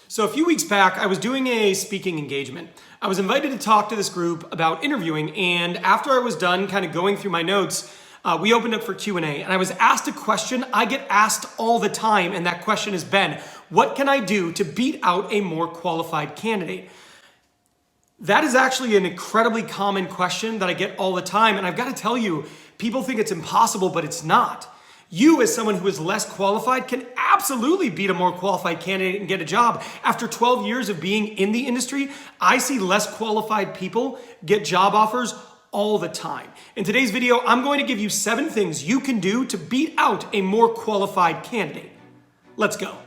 So a few weeks back, I was doing a speaking engagement. I was invited to talk to this group about interviewing, and after I was done kind of going through my notes, we opened up for Q&A, and I was asked a question I get asked all the time, and that question is, Ben, what can I do to beat out a more qualified candidate? That is actually an incredibly common question that I get all the time, and I've got to tell you, people think it's impossible, but it's not. You, as someone who is less qualified, can absolutely beat a more qualified candidate and get a job. After 12 years of being in the industry, I see less qualified people get job offers all the time. In today's video, I'm going to give you 7 things you can do to beat out a more qualified candidate. Let's go.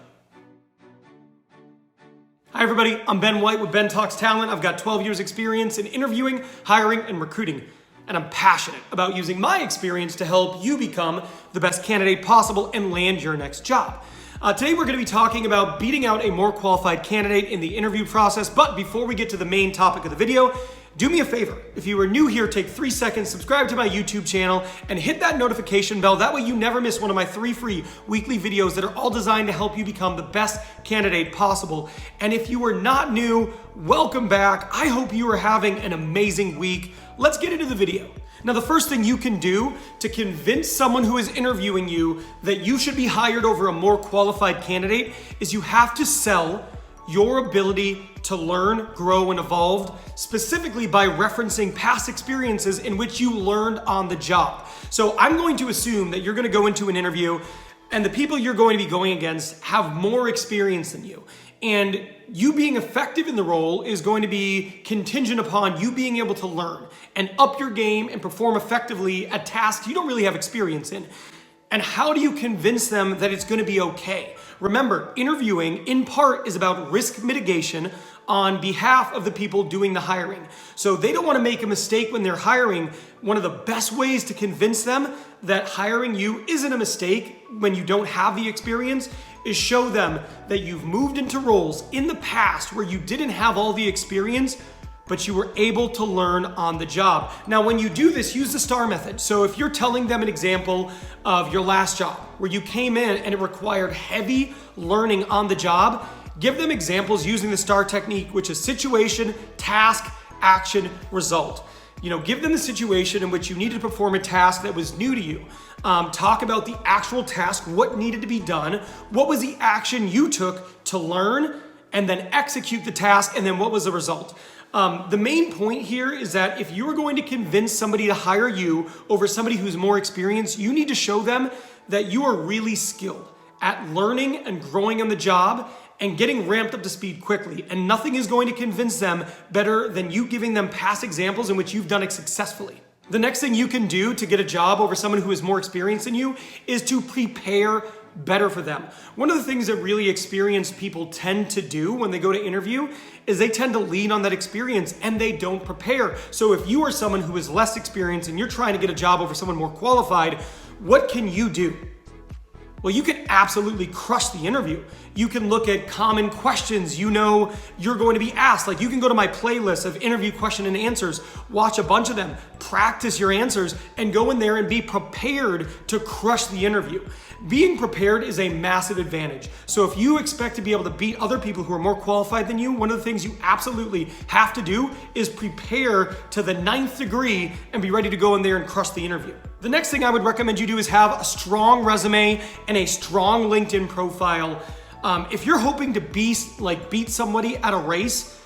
Hi everybody, I'm Ben White with Ben Talks Talent. I've got 12 years experience in interviewing, hiring, and recruiting. And I'm passionate about using my experience to help you become the best candidate possible and land your next job. Today we're going to be talking about beating out a more qualified candidate in the interview process. But before we get to the main topic of the video, do me a favor. If you are new here, take 3 seconds, subscribe to my YouTube channel, and hit that notification bell. That way you never miss one of my 3 free weekly videos that are all designed to help you become the best candidate possible. And if you are not new, welcome back. I hope you are having an amazing week. Let's get into the video. Now, the first thing you can do to convince someone who is interviewing you that you should be hired over a more qualified candidate is you have to sell your ability to learn, grow, and evolve, specifically by referencing past experiences in which you learned on the job. So I'm going to assume that you're going to go into an interview and the people you're going to be going against have more experience than you. And you being effective in the role is going to be contingent upon you being able to learn and up your game and perform effectively at tasks you don't really have experience in. And how do you convince them that it's going to be okay? Remember, interviewing in part is about risk mitigation on behalf of the people doing the hiring. So they don't want to make a mistake when they're hiring. One of the best ways to convince them that hiring you isn't a mistake when you don't have the experience is show them that you've moved into roles in the past where you didn't have all the experience, but you were able to learn on the job. Now, when you do this, use the STAR method. So if you're telling them an example of your last job where you came in and it required heavy learning on the job, give them examples using the STAR technique, which is situation, task, action, result. Give them the situation in which you needed to perform a task that was new to you. Talk about the actual task, what needed to be done, what was the action you took to learn, and then execute the task, and then what was the result. The main point here is that if you are going to convince somebody to hire you over somebody who's more experienced, you need to show them that you are really skilled at learning and growing on the job and getting ramped up to speed quickly. And nothing is going to convince them better than you giving them past examples in which you've done it successfully. The next thing you can do to get a job over someone who is more experienced than you is to prepare better for them. One of the things that really experienced people tend to do when they go to interview is they tend to lean on that experience and they don't prepare. So if you are someone who is less experienced and you're trying to get a job over someone more qualified, what can you do? Well, you can absolutely crush the interview. You can look at common questions you're going to be asked. Like, you can go to my playlist of interview question and answers, watch a bunch of them, practice your answers, and go in there and be prepared to crush the interview. Being prepared is a massive advantage. So if you expect to be able to beat other people who are more qualified than you, one of the things you absolutely have to do is prepare to the 9th degree and be ready to go in there and crush the interview. The next thing I would recommend you do is have a strong resume and a strong LinkedIn profile. If you're hoping to beat somebody at a race,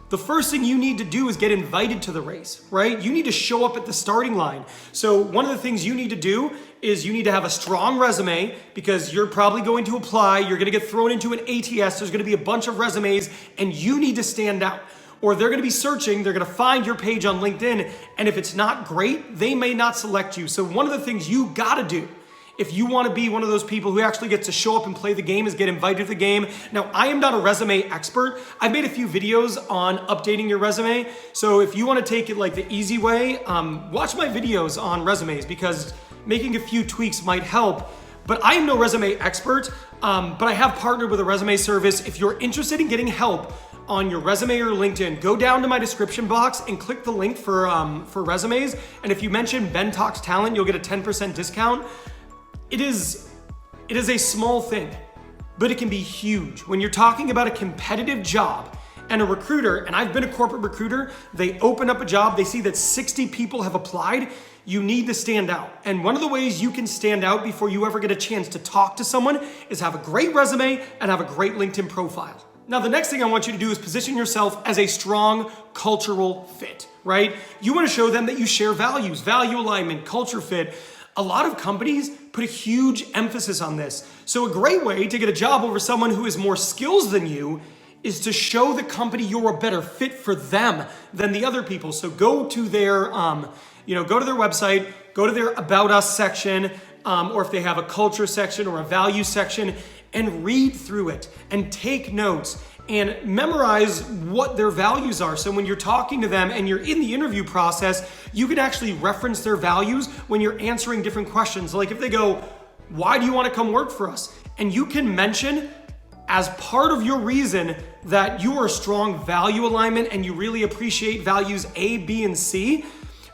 the first thing you need to do is get invited to the race, right? You need to show up at the starting line. So one of the things you need to do is you need to have a strong resume because you're probably going to apply, you're gonna get thrown into an ATS, there's gonna be a bunch of resumes, and you need to stand out. Or they're gonna be searching, they're gonna find your page on LinkedIn, and if it's not great, they may not select you. So one of the things you gotta do if you want to be one of those people who actually gets to show up and play the game is get invited to the game. Now, I am not a resume expert. I've made a few videos on updating your resume. So if you want to take it like the easy way, watch my videos on resumes because making a few tweaks might help. But I am no resume expert, but I have partnered with a resume service. If you're interested in getting help on your resume or LinkedIn, go down to my description box and click the link for resumes. And if you mention Ben Talks Talent, you'll get a 10% discount. It is a small thing, but it can be huge. When you're talking about a competitive job and a recruiter, and I've been a corporate recruiter, they open up a job, they see that 60 people have applied, you need to stand out. And one of the ways you can stand out before you ever get a chance to talk to someone is have a great resume and have a great LinkedIn profile. Now, the next thing I want you to do is position yourself as a strong cultural fit, right? You want to show them that you share values, value alignment, culture fit. A lot of companies put a huge emphasis on this. So a great way to get a job over someone who has more skills than you is to show the company you're a better fit for them than the other people. So go to their, go to their website, go to their About Us section, or if they have a culture section or a value section, and read through it and take notes and memorize what their values are. So when you're talking to them and you're in the interview process, you can actually reference their values when you're answering different questions. Like if they go, why do you want to come work for us? And you can mention as part of your reason that you are a strong value alignment and you really appreciate values A, B, and C.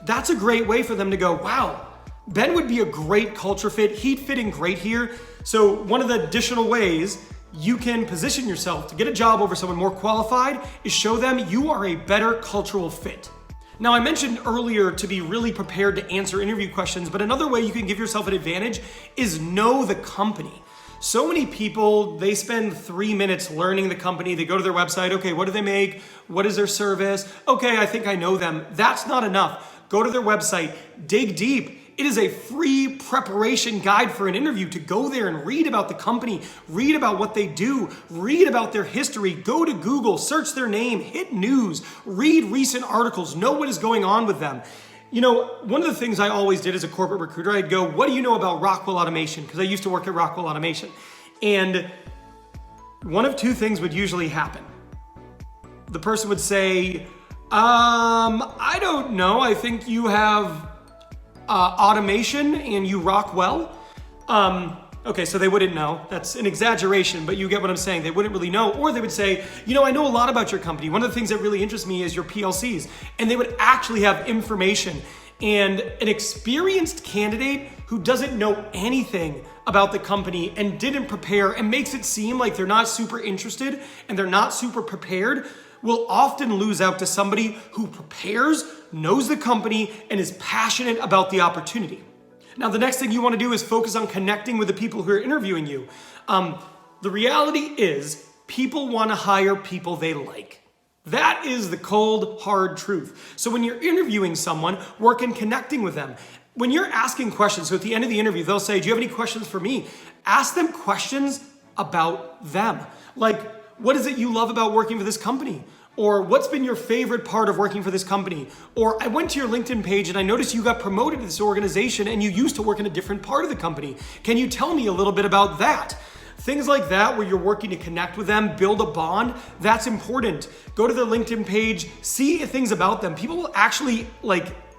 That's a great way for them to go, wow, Ben would be a great culture fit. He'd fit in great here. So one of the additional ways you can position yourself to get a job over someone more qualified is show them you are a better cultural fit. Now, I mentioned earlier to be really prepared to answer interview questions, but another way you can give yourself an advantage is know the company. So many people, they spend 3 minutes learning the company. They go to their website. Okay, what do they make? What is their service? Okay, I think I know them. That's not enough. Go to their website, dig deep. It is a free preparation guide for an interview to go there and read about the company, read about what they do, read about their history, go to Google, search their name, hit news, read recent articles, know what is going on with them. You know, one of the things I always did as a corporate recruiter, I'd go, what do you know about Rockwell Automation? Because I used to work at Rockwell Automation. And one of two things would usually happen. The person would say, I don't know. I think you have automation and you rock well. Okay, so they wouldn't know. That's an exaggeration, but you get what I'm saying. They wouldn't really know. Or they would say, you know, I know a lot about your company. One of the things that really interests me is your PLCs. And they would actually have information. And an experienced candidate who doesn't know anything about the company and didn't prepare and makes it seem like they're not super interested and they're not super prepared will often lose out to somebody who prepares, knows the company, and is passionate about the opportunity. Now, the next thing you want to do is focus on connecting with the people who are interviewing you. The reality is people want to hire people they like. That is the cold, hard truth. So when you're interviewing someone, work in connecting with them. When you're asking questions, so at the end of the interview, they'll say, do you have any questions for me? Ask them questions about them. Like, what is it you love about working for this company? Or what's been your favorite part of working for this company? Or I went to your LinkedIn page and I noticed you got promoted to this organization and you used to work in a different part of the company. Can you tell me a little bit about that? Things like that where you're working to connect with them, build a bond, that's important. Go to their LinkedIn page, see things about them. People will actually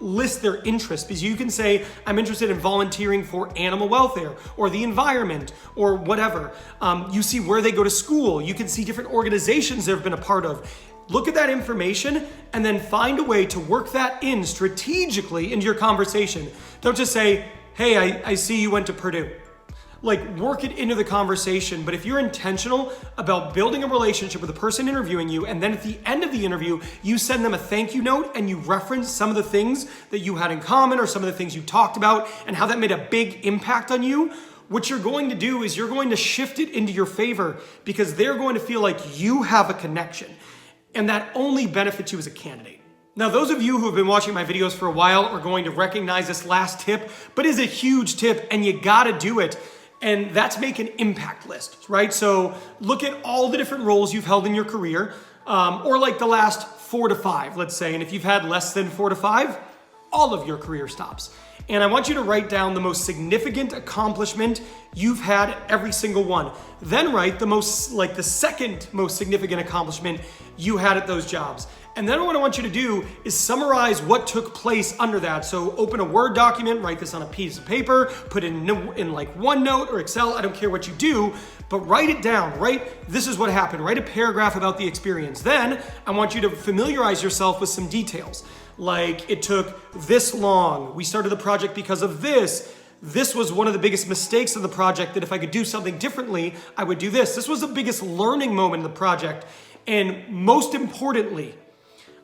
list their interests because you can say, I'm interested in volunteering for animal welfare or the environment or whatever. You see where they go to school. You can see different organizations they've been a part of. Look at that information and then find a way to work that in strategically into your conversation. Don't just say, hey, I see you went to Purdue. Work it into the conversation. But if you're intentional about building a relationship with the person interviewing you, and then at the end of the interview, you send them a thank you note and you reference some of the things that you had in common or some of the things you talked about and how that made a big impact on you, what you're going to do is you're going to shift it into your favor because they're going to feel like you have a connection. And that only benefits you as a candidate. Now, those of you who have been watching my videos for a while are going to recognize this last tip, but it's a huge tip and you gotta do it. And that's make an impact list, right? So look at all the different roles you've held in your career, or the last 4 to 5, let's say. And if you've had less than 4 to 5, all of your career stops. And I want you to write down the most significant accomplishment you've had at every single one. Then write the second most significant accomplishment you had at those jobs. And then what I want you to do is summarize what took place under that. So open a Word document, write this on a piece of paper, put it in OneNote or Excel, I don't care what you do, but write it down, this is what happened. Write a paragraph about the experience. Then I want you to familiarize yourself with some details. It took this long, we started the project because of this, This was one of the biggest mistakes of the project, that if I could do something differently, I would do this. This was the biggest learning moment in the project. And most importantly,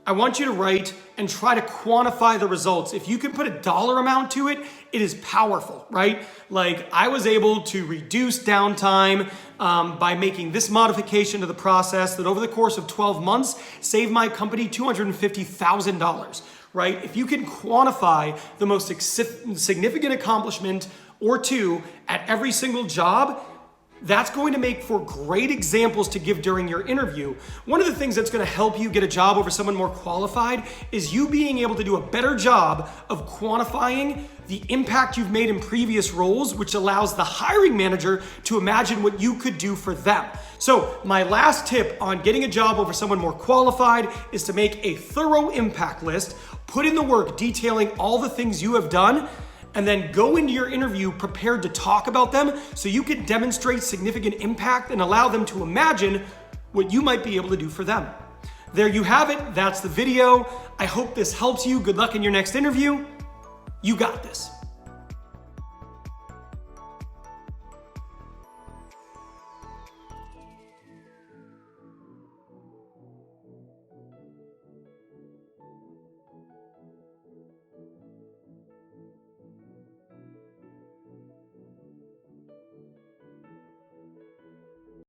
I want you to write and try to quantify the results. If you can put a dollar amount to it, it is powerful, right? Like, I was able to reduce downtime by making this modification to the process that over the course of 12 months saved my company $250,000, right? If you can quantify the most significant accomplishment or two at every single job, that's going to make for great examples to give during your interview. One of the things that's going to help you get a job over someone more qualified is you being able to do a better job of quantifying the impact you've made in previous roles, which allows the hiring manager to imagine what you could do for them. So my last tip on getting a job over someone more qualified is to make a thorough impact list, put in the work detailing all the things you have done, and then go into your interview prepared to talk about them so you can demonstrate significant impact and allow them to imagine what you might be able to do for them. There you have it. That's the video. I hope this helps you. Good luck in your next interview. You got this.